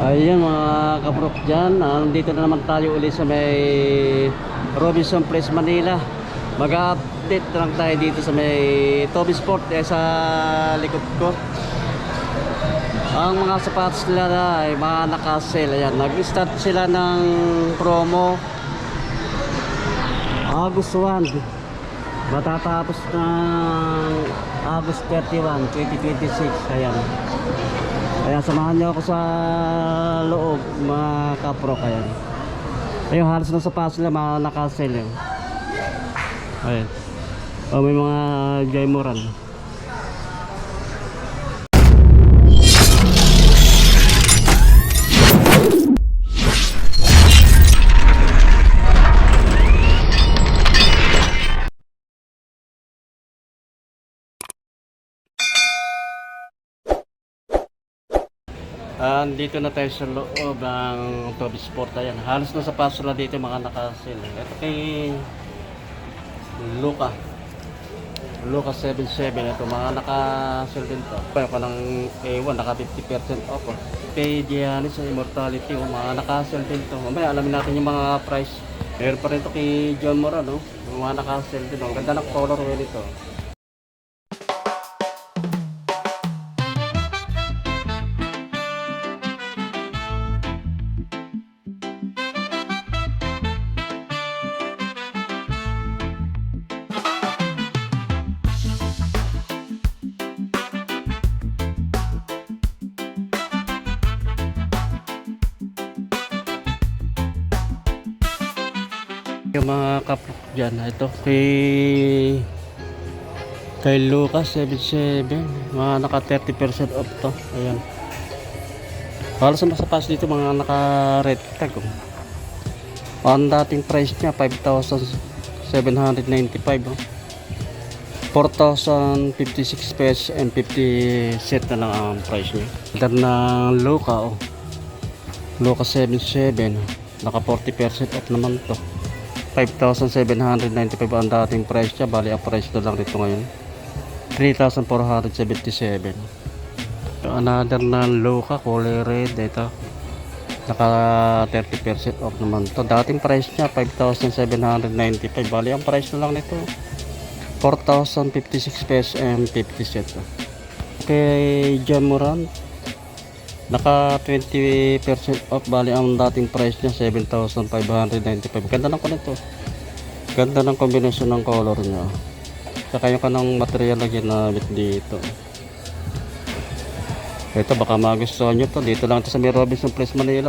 Ayan mga kabrok dyan, nandito na naman tayo ulit sa may Robinson Place, Manila. Mag-update lang tayo dito sa may Toby Sport sa likod ko. Ang mga sapatos nila ay mga naka-sale. Ayan, nag-start sila ng promo August 1, matatapos ng August 31, 2026. Ayan. Kaya samahan niyo ako sa loob mga kaprok. Ayan. Ayun, halos na sapatos nila mga naka-sale. Ayan. O, may mga Jaymoran. Dito na tayo sa loob ng Toby Sport. Ayan, halos na sapatos na dito mga naka-sale. Ito kay Luka 77. Ito mga naka-sale din to. Kaya ko ng A1 naka 50% off. Kay Giannis sa Immortality, mga naka-sale din to. Mamaya alamin natin yung mga price. Meron pa rin to kay John Moran, yung mga naka-sale din. Ang ganda ng color nito. Yung mga kaprok dyan, ito kay Lucas 77, mga naka 30% off to. Ayan, halos na sapatos dito mga naka red tag. Ang dating price nya 5,795, 4,056 pesos and 50 cent na lang ang price nya. Dar ng Luca, Lucas 77, naka 40% off naman to. 5,795 ang dating price niya. Bali ang price na lang dito ngayon 3,477. Another na Luca kulay red. Ito naka 30% off naman to. Dating price niya 5,795. Bali ang price na lang nito 4,056 pesos and 50 cents. Okay, John Moran naka 20% off. Bali ang dating price niya 7,595. Ganda ng nito. Ganda ng kombinasyon ng color niya. Saka yung kanang material na ginamit dito. Ito baka magustuhan nyo to. Dito lang ito sa may Robinson Place, Manila.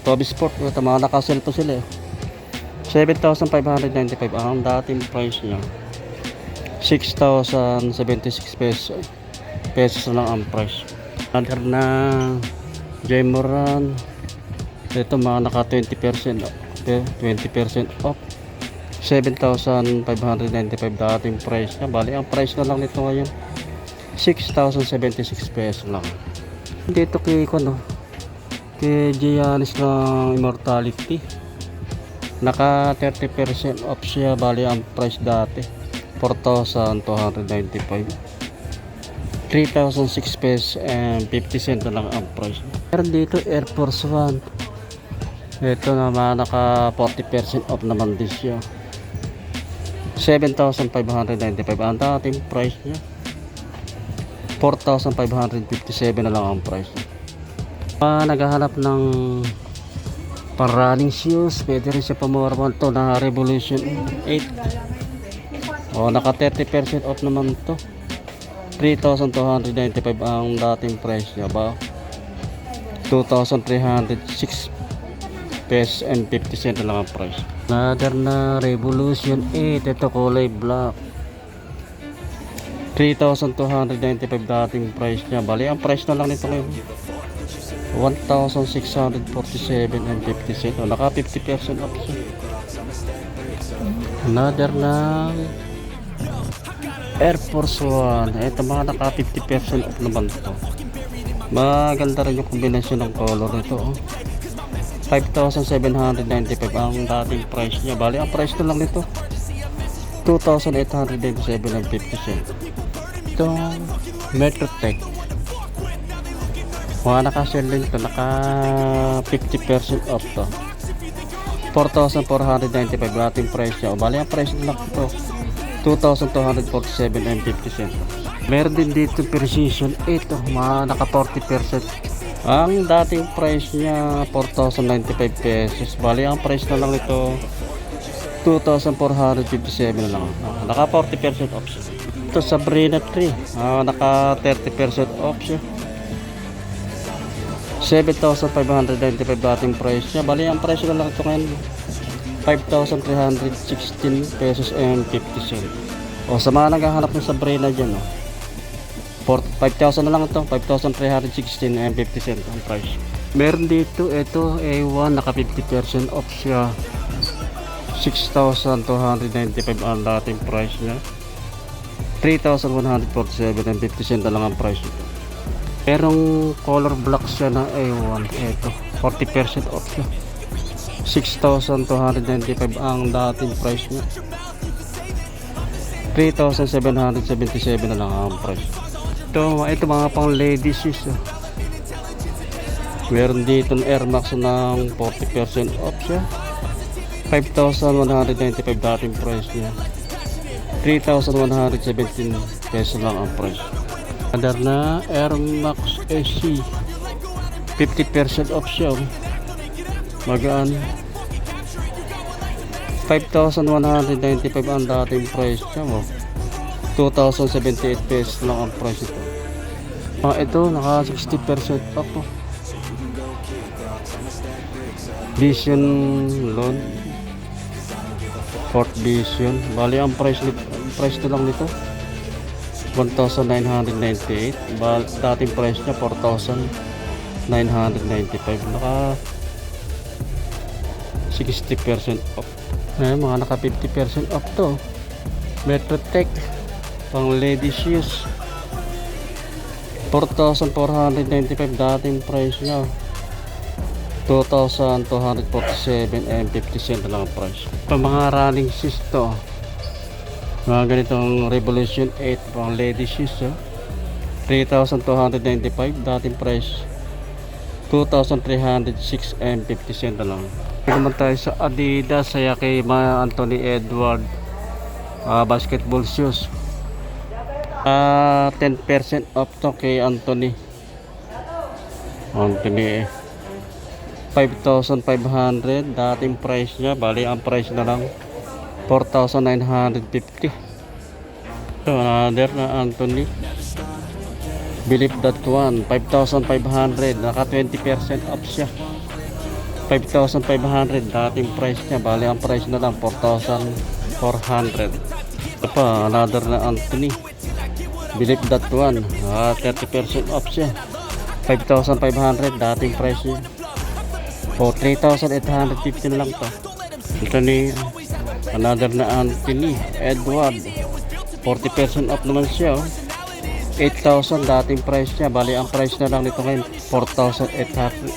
Toby Sport. Ito mga nakasell to sila 7,595 ang dating price niya. 6,076 pesos na lang ang price. Under na Jaymoran, ito mga naka 20% off, 7,595 dating price niya. Bali ang price na lang nito ngayon 6,076 pesos lang. Dito kay kay Giannis ng Immortality, naka 30% off siya. Bali ang price dati 4,295, 3,006 pesos and 50 cents na lang ang price. Meron dito Air Force 1. Ito naman naka 40% off naman din siya. 7,595 ang dating price niya. 4,557 na lang ang price niya. Naghahanap ng running shoes, pwede rin siya pamorman to na Revolution 8. Naka 30% off naman to. 3,295 ang dating price niya ba? 2,306 pesos and 50 cents na lang ang price. Another na Revolution 8. Ito kulay black. 3,295 dating price niya. Bali ang price na lang nito ngayon 1,647 and 50 cents. Naka 50% off siya. Another na Air Force 1. Ito mga naka 50% off naman ito. Maganda rin yung kombinasyon ng color nito 5,795 ang dating price niya. Bali ang price na lang nito 2,887 and 50 cents. Itong Metrotech Mga naka-sale din to, naka 50% off to. 4,495 ating price niya. O bali ang price nila ito 2,247 and 50 cents. Meron din dito precision 8 mga naka 40%. Ang dating price niya 4,095 pesos. Bali ang price na lang nito 2,457 na lang. Naka 40% off siya. Ito Sabrina 3 naka 30% off siya. 7,595 dating price niya. Bali ang price na lang ito ngayon 5,316 pesos and 50 cents. O sa mga naghahanap ng Sabrina dyan 5,000 na lang ito, 5,316 and 50 cents ang price. Meron dito ito A1 naka 50% off siya. 6,295 ang dating price niya. 3,147 and 50 cents na lang ang price nito. Merong color black siya na A1. Ito 40% off siya. 6,295 ang dating price niya. 3,777 na lang ang price. Ito mga pang ladies shoes. Meron dito ng Air Max ng 40% off siya. 5,195 dating price niya. 3,117 pesos lang ang price. Under na Air Max SC 50% off siya. Magaan 5,195 ang dating price niya. 2,078 pesos lang ang price ito. Ito naka 60% off. Vision loan Fort Vision. Bali ang price na lang nito 1,998. Dating price niya 4,995. Naka 60% off. Mga naka 50% off to. Metrotech pang ladies shoes 4,495 dating price niya. 2,247 and 50 cents lang ang price. Pang mga running shoes to, mga ganitong Revolution 8 pang ladies shoes 3,295 dating price. 2,306 and 50 cents na lang. Naman tayo sa Adidas saya kay Anthony Edward basketball shoes. 10% off to kay Anthony 5,500 dating price niya. Bali ang price na lang 4,950. Another na Anthony Believe That One 5,500 naka 20% off siya. 5,500 dating price niya. Bali ang price na lang 4,400. Ito pa another na Anthony Believe That One 30% off siya. 5,500 dating price niya. 3,850 na lang to. Ito ni another na Anthony Edward 40% off naman siya 8,000 dating price niya. Bali ang price na lang nito ngayon 4,800.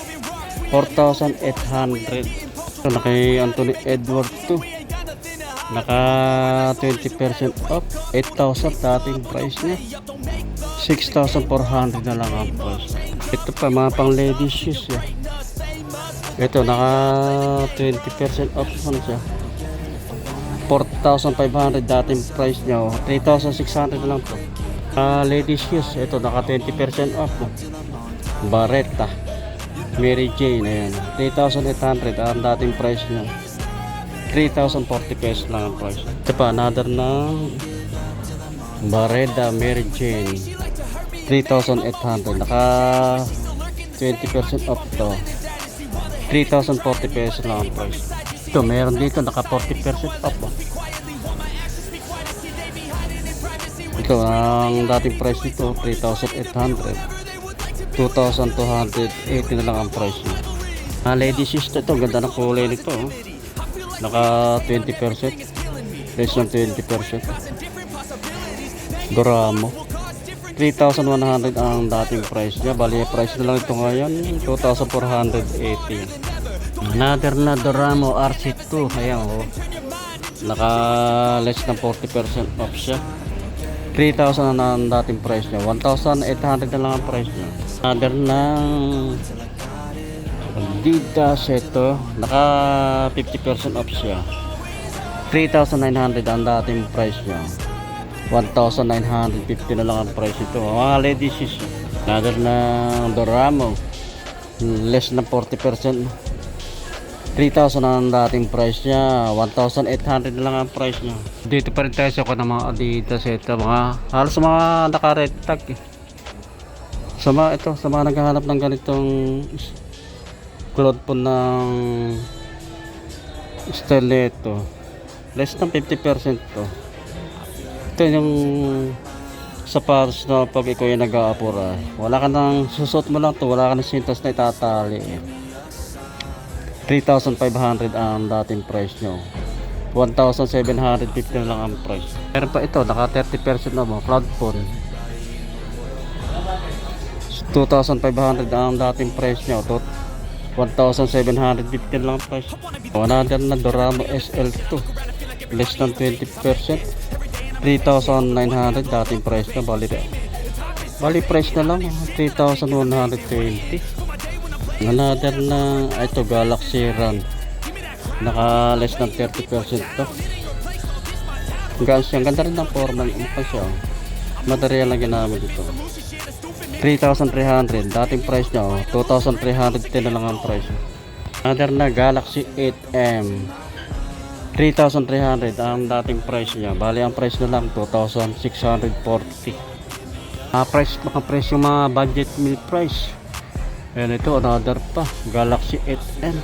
Ito na kay Anthony Edward to, naka 20% off 8,000 dating price niya. 6,400 na lang ang price. Ito pa mga pang ladies shoes ito naka 20% off naman siya. 4,500 dating price niya. 3,600 na lang to. Ladies shoes ito naka 20% off. Barretta Mary Jane ayan 3,800 ang dating price niya. 3,040 pesos lang ang price. Ito pa another na Barretta Mary Jane 3,800 naka 20% off to. 3,040 pesos lang ang price. Ito meron dito naka 40% off. Ito ang dating price nito 3,800. 2,280 na lang ang price niya. Ladies shoes ito ganda ng kulay nito naka 20% less than 20%. Doramo 3,100 ang dating price niya. Bali price na lang ito ngayon 2,480. Another na Doramo RC2 ayan naka less than 40% off siya. 3,000 na ang dating price niya. 1,800 na lang ang price niya. Other ng Adidas, ito naka 50% off siya, 3,900 ang dating price niya, 1,950 na lang ang price ito. Mga ladies is other ng Doramo, less na 40%, 3,000 ang dating price niya, 1,800 na lang ang price niya. Dito pa rin tayo sa ng mga Adidas, ito mga halos mga naka-red tag sa mga ito, sa mga naghahanap ng ganitong cloth po ng style nito, less than 50% to. Ito yung sapatos na pag ikaw yung nag-aapura, wala ka nang susot mo lang to, wala ka nang sintas na itatali. 3,500 ang dating price nyo, 1,750 na lang ang price. Meron pa ito, naka 30% na mo, cloud phone, 2,500 ang dating price nyo, 1,750 na lang ang price. Another na Doramo SL2, less than 20%, 3,900 dating price na, bali price na lang 3,120. Another na ito Galaxy Run, naka less than 30% to. Ang ganda rin ng formal pa siya, material na ginamit ito. 3,300 dating price niya, 2,310 na lang ang price. Another na Galaxy 8M, 3,300 ang dating price niya, bali ang price na lang 2,640. Mga price yung mga budget meal price. Ayan, ito another pa Galaxy 8M,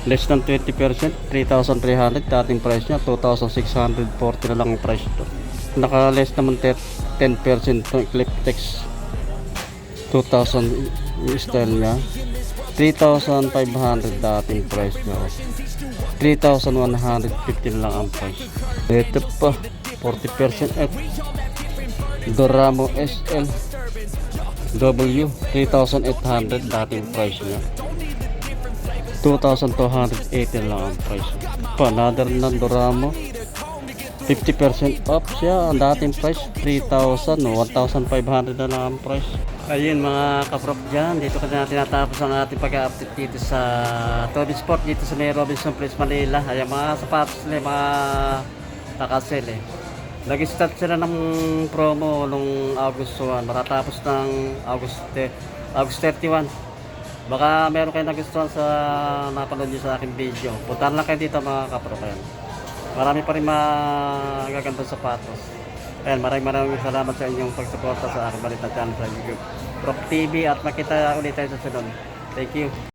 less than 20%, 3,300 dating price niya, 2,640 na lang ang price ito. Naka less naman 10% to clip text, 2,000 style niya, 3,500 dating price niya, 3,150 na lang ang price. Ito pa 40% off Doramo SL W, 3,800 dating price niya, 2,280 na lang ang price. Another ng Doramo, 50% off siya, ang dating price 3,000, 1,500 na lang ang price. Ayun mga kaprop dyan, dito ka na tinatapos ang ating pag-update dito sa Toby Sport dito sa May Robinson Place, Manila. Ayan mga sapatos nila, mga nakasell nag-start sila ng promo nung August 1, matatapos ng August 31. Baka meron kayo nagustuhan sa napanood nyo sa aking video, puntahan lang kayo dito mga kaprop. Marami pa rin magagandang sapatos. Ayan, maraming salamat sa inyong pagsuporta sa aking balitang channel sa YouTube Prop TV, at makita ulit tayo sa sunod. Thank you.